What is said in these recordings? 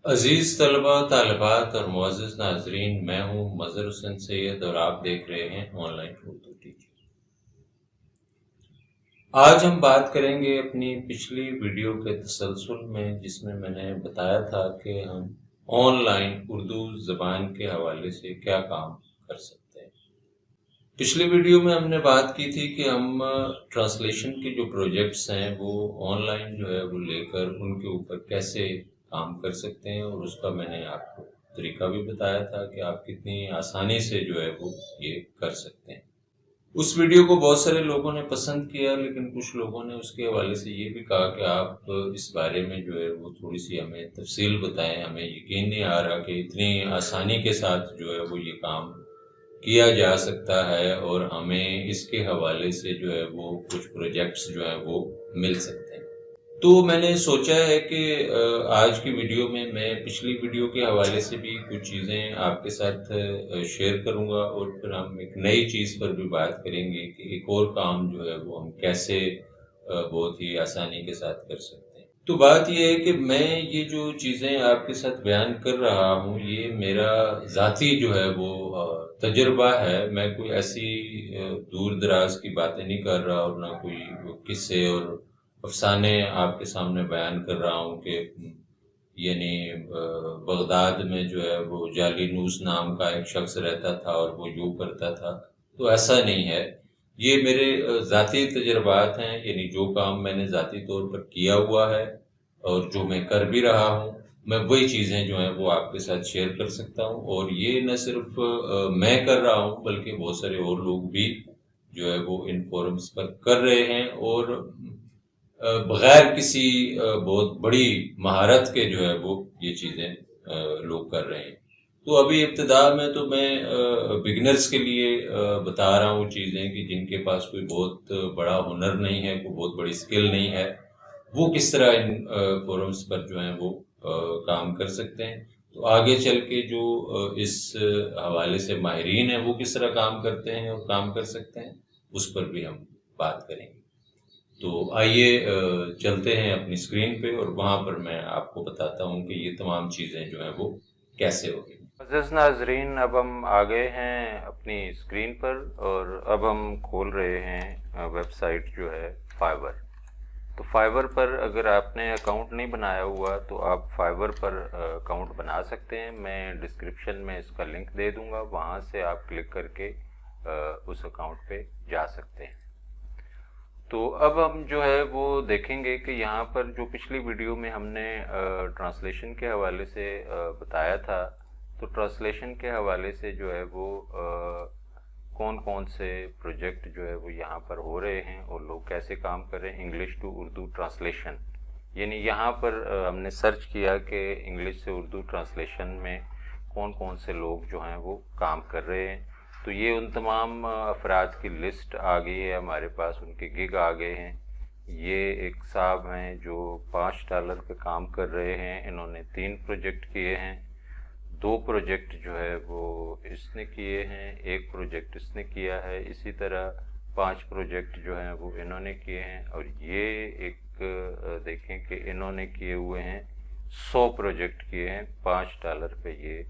عزیز طلبہ طالبات اور معزز ناظرین، میں ہوں مظہر حسین سید اور آپ دیکھ رہے ہیں آن لائن اردو ٹیچر۔ آج ہم بات کریں گے اپنی پچھلی ویڈیو کے تسلسل میں، جس میں میں نے بتایا تھا کہ ہم آن لائن اردو زبان کے حوالے سے کیا کام کر سکتے ہیں۔ پچھلی ویڈیو میں ہم نے بات کی تھی کہ ہم ٹرانسلیشن کے جو پروجیکٹس ہیں وہ آن لائن جو ہے وہ لے کر ان کے اوپر کیسے کام کر سکتے ہیں، اور اس کا میں نے آپ کو طریقہ بھی بتایا تھا کہ آپ کتنی آسانی سے جو ہے وہ یہ کر سکتے ہیں۔ اس ویڈیو کو بہت سارے لوگوں نے پسند کیا، لیکن کچھ لوگوں نے اس کے حوالے سے یہ بھی کہا کہ آپ اس بارے میں جو ہے وہ تھوڑی سی ہمیں تفصیل بتائیں، ہمیں یقین نہیں آ رہا کہ اتنی آسانی کے ساتھ جو ہے وہ یہ کام کیا جا سکتا ہے اور ہمیں اس کے حوالے سے جو ہے وہ کچھ پروجیکٹس جو ہیں وہ مل سکتے ہیں۔ تو میں نے سوچا ہے کہ آج کی ویڈیو میں پچھلی ویڈیو کے حوالے سے بھی کچھ چیزیں آپ کے ساتھ شیئر کروں گا، اور پھر ہم ایک نئی چیز پر بھی بات کریں گے کہ ایک اور کام جو ہے وہ ہم کیسے بہت ہی آسانی کے ساتھ کر سکتے ہیں۔ تو بات یہ ہے کہ میں یہ جو چیزیں آپ کے ساتھ بیان کر رہا ہوں، یہ میرا ذاتی جو ہے وہ تجربہ ہے۔ میں کوئی ایسی دور دراز کی باتیں نہیں کر رہا، اور نہ کوئی قصے اور افسانے آپ کے سامنے بیان کر رہا ہوں کہ یعنی بغداد میں جو ہے وہ جعلی نوس نام کا ایک شخص رہتا تھا اور وہ یوں کرتا تھا، تو ایسا نہیں ہے۔ یہ میرے ذاتی تجربات ہیں، یعنی جو کام میں نے ذاتی طور پر کیا ہوا ہے اور جو میں کر بھی رہا ہوں، میں وہی چیزیں جو ہیں وہ آپ کے ساتھ شیئر کر سکتا ہوں۔ اور یہ نہ صرف میں کر رہا ہوں، بلکہ بہت سارے اور لوگ بھی جو ہے وہ ان فورمز پر کر رہے ہیں، اور بغیر کسی بہت بڑی مہارت کے جو ہے وہ یہ چیزیں لوگ کر رہے ہیں۔ تو ابھی ابتدا میں تو میں بگنرز کے لیے بتا رہا ہوں چیزیں کہ جن کے پاس کوئی بہت بڑا ہنر نہیں ہے، کوئی بہت بڑی سکل نہیں ہے، وہ کس طرح ان فورمز پر جو ہیں وہ کام کر سکتے ہیں۔ تو آگے چل کے جو اس حوالے سے ماہرین ہیں وہ کس طرح کام کرتے ہیں اور کام کر سکتے ہیں، اس پر بھی ہم بات کریں گے۔ تو آئیے چلتے ہیں اپنی اسکرین پہ، اور وہاں پر میں آپ کو بتاتا ہوں کہ یہ تمام چیزیں جو ہیں وہ کیسے ہوگی۔ عزیز ناظرین، اب ہم آ گئے ہیں اپنی اسکرین پر، اور اب ہم کھول رہے ہیں ویب سائٹ جو ہے فائبر۔ تو فائبر پر اگر آپ نے اکاؤنٹ نہیں بنایا ہوا تو آپ فائبر پر اکاؤنٹ بنا سکتے ہیں۔ میں ڈسکرپشن میں اس کا لنک دے دوں گا، وہاں سے آپ کلک کر کے اس اکاؤنٹ پہ جا سکتے ہیں۔ تو اب ہم جو ہے وہ دیکھیں گے کہ یہاں پر جو پچھلی ویڈیو میں ہم نے ٹرانسلیشن کے حوالے سے بتایا تھا، تو ٹرانسلیشن کے حوالے سے جو ہے وہ کون کون سے پروجیکٹ جو ہے وہ یہاں پر ہو رہے ہیں اور لوگ کیسے کام کر رہے ہیں۔ انگلش ٹو اردو ٹرانسلیشن، یعنی یہاں پر ہم نے سرچ کیا کہ انگلش سے اردو ٹرانسلیشن میں کون کون سے لوگ جو ہیں وہ کام کر رہے ہیں۔ تو یہ ان تمام افراد کی لسٹ آ گئی ہے ہمارے پاس، ان کے گگ آ گئے ہیں۔ یہ ایک صاحب ہیں جو $5 پہ کام کر رہے ہیں، انہوں نے 3 پروجیکٹ کیے ہیں۔ 2 پروجیکٹ جو ہے وہ اس نے کیے ہیں، 1 پروجیکٹ اس نے کیا ہے، اسی طرح 5 پروجیکٹ جو ہیں وہ انہوں نے کیے ہیں، اور یہ ایک دیکھیں کہ انہوں نے کیے ہوئے ہیں 100 پروجیکٹ کیے ہیں، $5 پہ یہ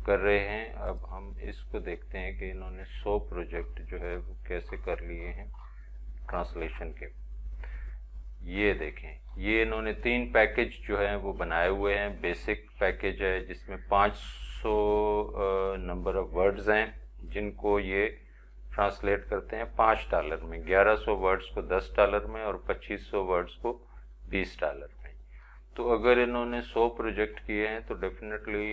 کر رہے ہیں۔ اب ہم اس کو دیکھتے ہیں کہ انہوں نے 100 پروجیکٹ جو ہے وہ کیسے کر لیے ہیں ٹرانسلیشن کے۔ یہ دیکھیں، یہ انہوں نے 3 پیکج جو ہیں وہ بنائے ہوئے ہیں۔ بیسک پیکج ہے جس میں 500 نمبر آف ورڈز ہیں، جن کو یہ ٹرانسلیٹ کرتے ہیں $5 میں، 1100 ورڈز کو $10 میں اور 2500 ورڈز کو $20 میں۔ تو اگر انہوں نے 100 پروجیکٹ کیے ہیں تو ڈیفینیٹلی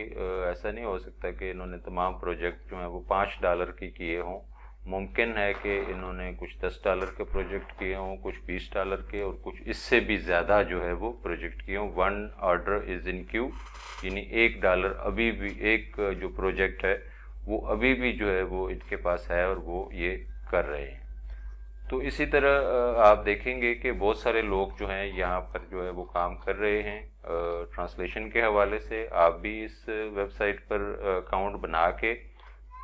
ایسا نہیں ہو سکتا کہ انہوں نے تمام پروجیکٹ جو ہیں وہ $5 کی کیے ہوں۔ ممکن ہے کہ انہوں نے کچھ $10 کے پروجیکٹ کیے ہوں، کچھ $20 کے، اور کچھ اس سے بھی زیادہ جو ہے وہ پروجیکٹ کیے ہوں۔ 1 آرڈر از ان کیو، یعنی $1 ابھی بھی، ایک جو پروجیکٹ ہے وہ ابھی بھی جو ہے وہ ان کے پاس ہے اور وہ یہ کر رہے ہیں۔ تو اسی طرح آپ دیکھیں گے کہ بہت سارے لوگ جو ہیں یہاں پر جو ہے وہ کام کر رہے ہیں ٹرانسلیشن کے حوالے سے۔ آپ بھی اس ویب سائٹ پر اکاؤنٹ بنا کے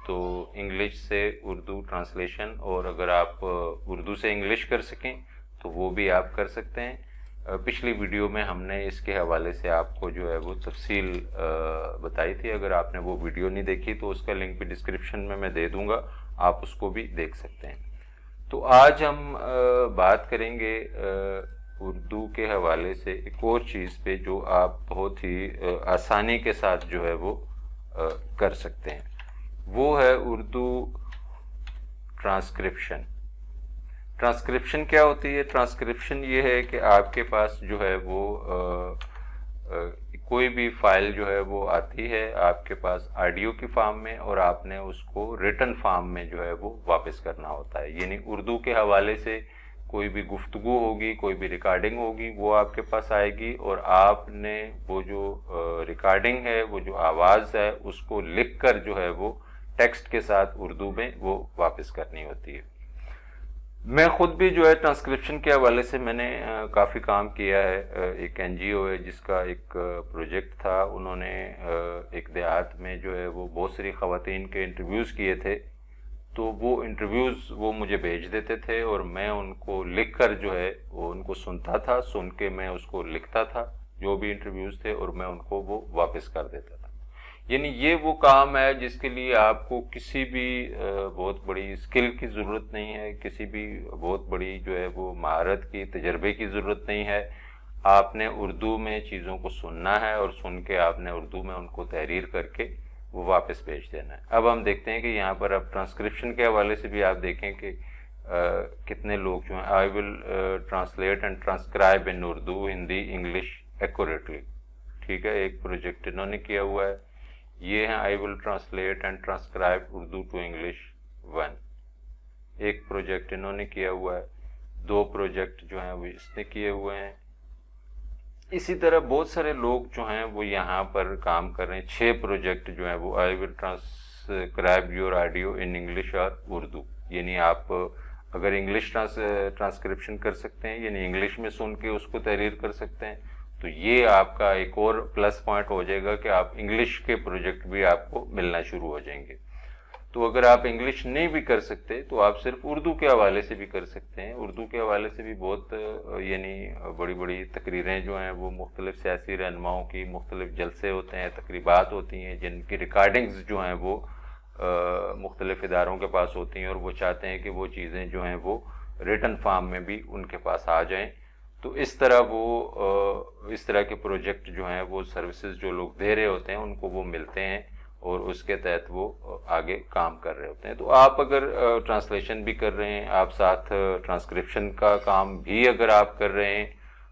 تو انگلش سے اردو ٹرانسلیشن، اور اگر آپ اردو سے انگلش کر سکیں تو وہ بھی آپ کر سکتے ہیں۔ پچھلی ویڈیو میں ہم نے اس کے حوالے سے آپ کو جو ہے وہ تفصیل بتائی تھی. اگر آپ نے وہ ویڈیو نہیں دیکھی تو اس کا لنک بھی ڈسکرپشن میں دے دوں گا, آپ اس کو بھی دیکھ سکتے ہیں. تو آج ہم بات کریں گے اردو کے حوالے سے ایک اور چیز پہ جو آپ بہت ہی آسانی کے ساتھ جو ہے وہ کر سکتے ہیں. وہ ہے اردو ٹرانسکرپشن. ٹرانسکرپشن کیا ہوتی ہے؟ ٹرانسکرپشن یہ ہے کہ آپ کے پاس جو ہے وہ کوئی بھی فائل جو ہے وہ آتی ہے آپ کے پاس آڈیو کی فارم میں, اور آپ نے اس کو ریٹن فارم میں جو ہے وہ واپس کرنا ہوتا ہے. یعنی اردو کے حوالے سے کوئی بھی گفتگو ہوگی, کوئی بھی ریکارڈنگ ہوگی, وہ آپ کے پاس آئے گی, اور آپ نے وہ جو ریکارڈنگ ہے, وہ جو آواز ہے, اس کو لکھ کر جو ہے وہ ٹیکسٹ کے ساتھ اردو میں وہ واپس کرنی ہوتی ہے. میں خود بھی جو ہے ٹرانسکرپشن کے حوالے سے میں نے کافی کام کیا ہے. ایک این جی او ہے جس کا ایک پروجیکٹ تھا, انہوں نے ایک دیہات میں جو ہے وہ بہت ساری خواتین کے انٹرویوز کیے تھے. تو وہ انٹرویوز وہ مجھے بھیج دیتے تھے, اور میں ان کو لکھ کر جو ہے وہ ان کو سنتا تھا, سن کے میں اس کو لکھتا تھا جو بھی انٹرویوز تھے, اور میں ان کو وہ واپس کر دیتا تھا. یعنی یہ وہ کام ہے جس کے لیے آپ کو کسی بھی بہت بڑی اسکل کی ضرورت نہیں ہے, کسی بھی بہت بڑی جو ہے وہ مہارت کی, تجربے کی ضرورت نہیں ہے. آپ نے اردو میں چیزوں کو سننا ہے, اور سن کے آپ نے اردو میں ان کو تحریر کر کے وہ واپس بھیج دینا ہے. اب ہم دیکھتے ہیں کہ یہاں پر اب ٹرانسکرپشن کے حوالے سے بھی آپ دیکھیں کہ کتنے لوگ جو ہیں, I will translate and transcribe in Urdu, Hindi, English accurately. ٹھیک ہے, ایک پروجیکٹ انہوں نے کیا ہوا ہے, یہ ہیں I will translate and transcribe Urdu to English 1. ایک پروجیکٹ انہوں نے کیا ہوا ہے, 2 پروجیکٹ جو ہیں وہ اس نے کیے ہوئے ہیں. اسی طرح بہت سارے لوگ جو ہیں وہ یہاں پر کام کر رہے ہیں. 6 پروجیکٹ جو ہیں وہ I will transcribe your audio in English اور اردو. یعنی آپ اگر انگلش ٹرانسکرپشن کر سکتے ہیں, یعنی انگلش میں سن کے اس کو تحریر کر سکتے ہیں, تو یہ آپ کا ایک اور پلس پوائنٹ ہو جائے گا کہ آپ انگلش کے پروجیکٹ بھی آپ کو ملنا شروع ہو جائیں گے. تو اگر آپ انگلش نہیں بھی کر سکتے تو آپ صرف اردو کے حوالے سے بھی کر سکتے ہیں. اردو کے حوالے سے بھی بہت یعنی بڑی بڑی تقریریں جو ہیں وہ مختلف سیاسی رہنماؤں کی, مختلف جلسے ہوتے ہیں, تقریبات ہوتی ہیں, جن کی ریکارڈنگز جو ہیں وہ مختلف اداروں کے پاس ہوتی ہیں, اور وہ چاہتے ہیں کہ وہ چیزیں جو ہیں وہ ریٹن فارم میں بھی ان کے پاس آ جائیں. تو اس طرح کے پروجیکٹ جو ہیں وہ سروسز جو لوگ دے رہے ہوتے ہیں ان کو وہ ملتے ہیں, اور اس کے تحت وہ آگے کام کر رہے ہوتے ہیں. تو آپ اگر ٹرانسلیشن بھی کر رہے ہیں, آپ ساتھ ٹرانسکرپشن کا کام بھی اگر آپ کر رہے ہیں,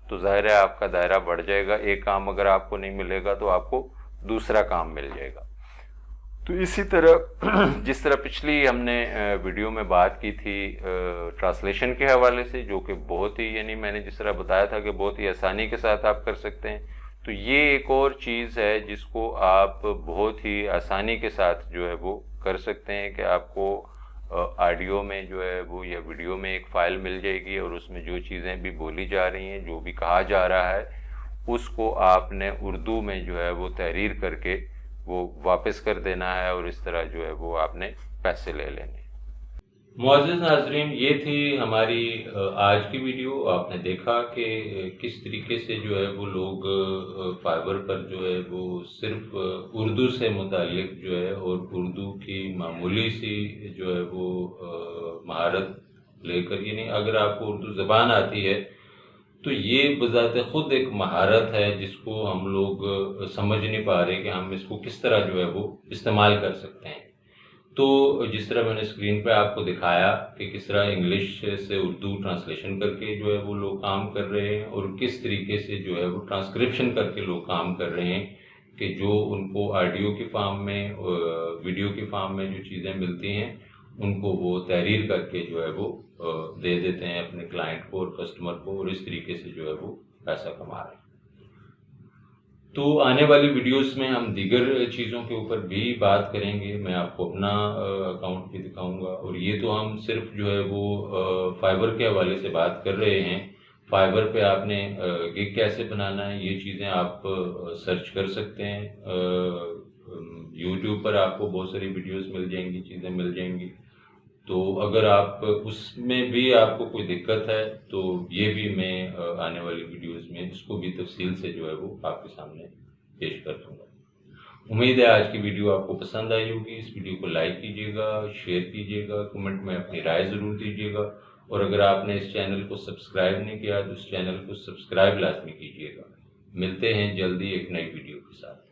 تو ظاہر ہے آپ کا دائرہ بڑھ جائے گا. ایک کام اگر آپ کو نہیں ملے گا تو آپ کو دوسرا کام مل جائے گا. تو اسی طرح جس طرح پچھلی ہم نے ویڈیو میں بات کی تھی ٹرانسلیشن کے حوالے سے, جو کہ بہت ہی یعنی میں نے جس طرح بتایا تھا کہ بہت ہی آسانی کے ساتھ آپ کر سکتے ہیں, تو یہ ایک اور چیز ہے جس کو آپ بہت ہی آسانی کے ساتھ جو ہے وہ کر سکتے ہیں کہ آپ کو آڈیو میں جو ہے وہ یا ویڈیو میں ایک فائل مل جائے گی, اور اس میں جو چیزیں بھی بولی جا رہی ہیں, جو بھی کہا جا رہا ہے, اس کو آپ نے اردو میں جو ہے وہ تحریر کر کے وہ واپس کر دینا ہے, اور اس طرح جو ہے وہ آپ نے پیسے لے لینے. معزز ناظرین, یہ تھی ہماری آج کی ویڈیو. آپ نے دیکھا کہ کس طریقے سے جو ہے وہ لوگ فائبر پر جو ہے وہ صرف اردو سے متعلق جو ہے اور اردو کی معمولی سی جو ہے وہ مہارت لے کر, یعنی اگر آپ کو اردو زبان آتی ہے تو یہ بذات خود ایک مہارت ہے جس کو ہم لوگ سمجھ نہیں پا رہے کہ ہم اس کو کس طرح جو ہے وہ استعمال کر سکتے ہیں. تو جس طرح میں نے اسکرین پہ آپ کو دکھایا کہ کس طرح انگلش سے اردو ٹرانسلیشن کر کے جو ہے وہ لوگ کام کر رہے ہیں, اور کس طریقے سے جو ہے وہ ٹرانسکرپشن کر کے لوگ کام کر رہے ہیں کہ جو ان کو آڈیو کی فارم میں, ویڈیو کی فارم میں جو چیزیں ملتی ہیں ان کو وہ تحریر کر کے جو ہے وہ دے دیتے ہیں اپنے کلائنٹ کو اور کسٹمر کو, اور اس طریقے سے جو ہے وہ پیسہ کما رہے ہیں. تو آنے والی ویڈیوز میں ہم دیگر چیزوں کے اوپر بھی بات کریں گے. میں آپ کو اپنا اکاؤنٹ بھی دکھاؤں گا, اور یہ تو ہم صرف جو ہے وہ فائبر کے حوالے سے بات کر رہے ہیں. فائبر پہ آپ نے گگ کیسے بنانا ہے یہ چیزیں آپ سرچ کر سکتے ہیں. یوٹیوب پر آپ کو بہت ساری ویڈیوز مل جائیں گی, چیزیں مل جائیں گی. تو اگر آپ اس میں بھی آپ کو کوئی دقت ہے تو یہ بھی میں آنے والی ویڈیوز میں اس کو بھی تفصیل سے جو ہے وہ آپ کے سامنے پیش کر دوں گا۔ امید ہے آج کی ویڈیو آپ کو پسند آئی ہوگی۔ اس ویڈیو کو لائک کیجیے گا، شیئر کیجیے گا، کمنٹ میں اپنی رائے ضرور دیجیے گا، اور اگر آپ نے اس چینل کو سبسکرائب نہیں کیا تو اس چینل کو سبسکرائب لازمی کیجیے گا۔ ملتے ہیں جلدی ایک نئی ویڈیو کے ساتھ۔